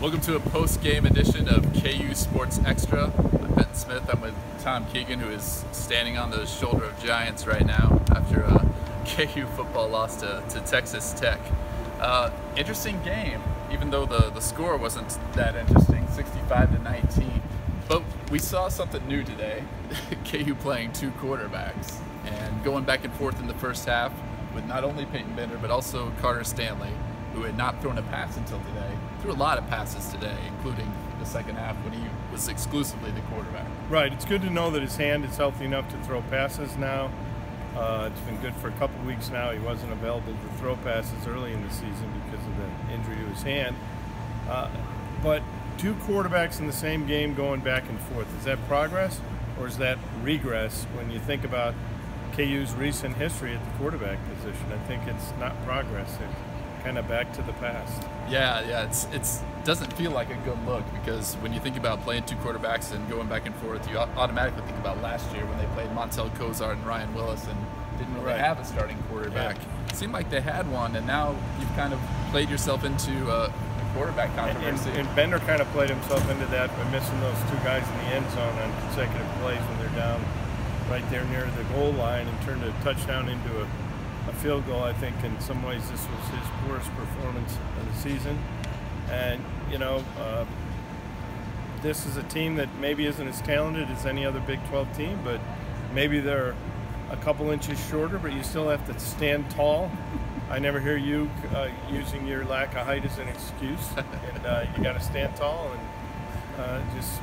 Welcome to a post-game edition of KU Sports Extra. I'm Benton Smith. I'm with Tom Keegan, who is standing on the shoulder of giants right now after a KU football loss to Texas Tech. Interesting game, even though the score wasn't that interesting, 65-19. But we saw something new today. KU playing two quarterbacks and going back and forth in the first half with not only Peyton but also Stanley, who had not thrown a pass until today. Threw a lot of passes today, including the second half when he was exclusively the quarterback. Right. It's good to know that his hand is healthy enough to throw passes now. It's been good for a couple weeks now. He wasn't available to throw passes early in the season because of the injury to his hand. But two quarterbacks in the same game going back and forth, is that progress or is that regress when you think about KU's recent history at the quarterback position? I think it's not progress. It's kind of back to the past. Yeah, it doesn't feel like a good look, because when you think about playing two quarterbacks and going back and forth, you automatically think about last year when they played Montel Cozart and Ryan Willis and didn't really have a starting quarterback. Yeah. It seemed like they had one, and now you've kind of played yourself into a quarterback controversy. And Bender kind of played himself into that by missing those two guys in the end zone on consecutive plays when they're down right there near the goal line, and turned a touchdown into a field goal. I think in some ways this was his worst performance of the season. And you know, this is a team that maybe isn't as talented as any other Big 12 team, but maybe they're a couple inches shorter, but you still have to stand tall. I never hear you using your lack of height as an excuse. And you got to stand tall and just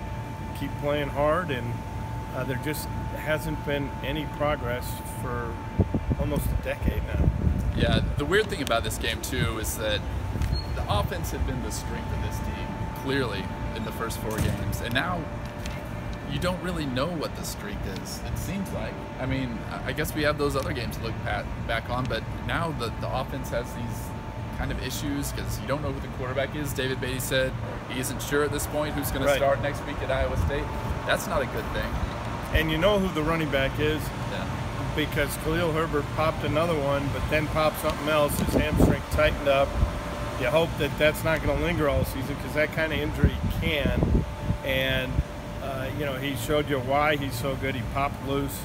keep playing hard. And there just hasn't been any progress for almost a decade now. Yeah, the weird thing about this game too is that the offense had been the strength of this team, clearly, in the first four games. And now you don't really know what the streak is, it seems like. I mean, I guess we have those other games to look back on, but now the offense has these kind of issues because you don't know who the quarterback is. David Beatty said he isn't sure at this point who's going to start next week at Iowa State. That's not a good thing. And you know who the running back is. Yeah. Because Khalil Herbert popped another one, but then popped something else. His hamstring tightened up. You hope that that's not going to linger all season, because that kind of injury can. And, you know, he showed you why he's so good. He popped loose.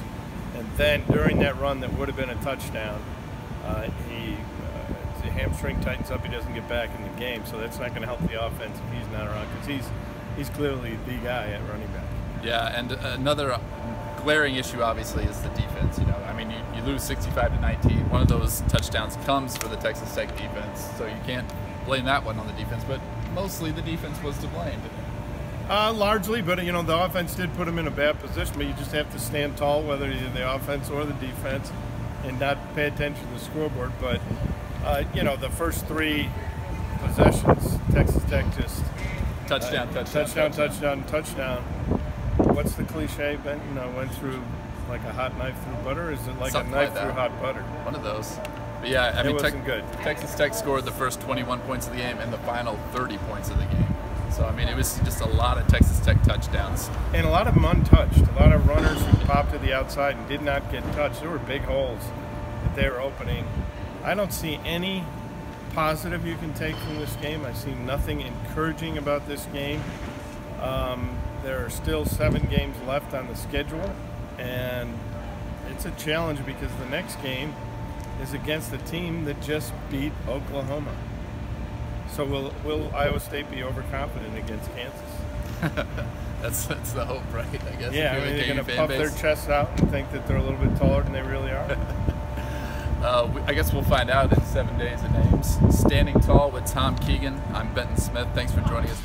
And then during that run that would have been a touchdown, the hamstring tightens up. He doesn't get back in the game. So that's not going to help the offense if he's not around, because he's clearly the guy at running back. Yeah, and another glaring issue, obviously, is the defense. You know, I mean, you lose 65-19. One of those touchdowns comes for the Texas Tech defense, so you can't blame that one on the defense. But mostly the defense was to blame. Largely, but you know, the offense did put them in a bad position. But you just have to stand tall, whether you're the offense or the defense, and not pay attention to the scoreboard. But you know, the first three possessions, Texas Tech just touchdown. What's the cliche, Benton? Went through like a hot knife through butter? Is it like something a knife through hot butter? One of those. But yeah, I mean, it wasn't good. Texas Tech scored the first 21 points of the game and the final 30 points of the game. So, I mean, it was just a lot of Texas Tech touchdowns. And a lot of them untouched. A lot of runners who popped to the outside and did not get touched. There were big holes that they were opening. I don't see any positive you can take from this game. I see nothing encouraging about this game. There are still 7 games left on the schedule, and it's a challenge because the next game is against a team that just beat Oklahoma. So will Iowa State be overconfident against Kansas? that's the hope, right? I guess. Yeah, I mean, they're going to puff their chests out and think that they're a little bit taller than they really are. I guess we'll find out in 7 days of names. Standing Tall with Tom Keegan. I'm Benton Smith. Thanks for joining us.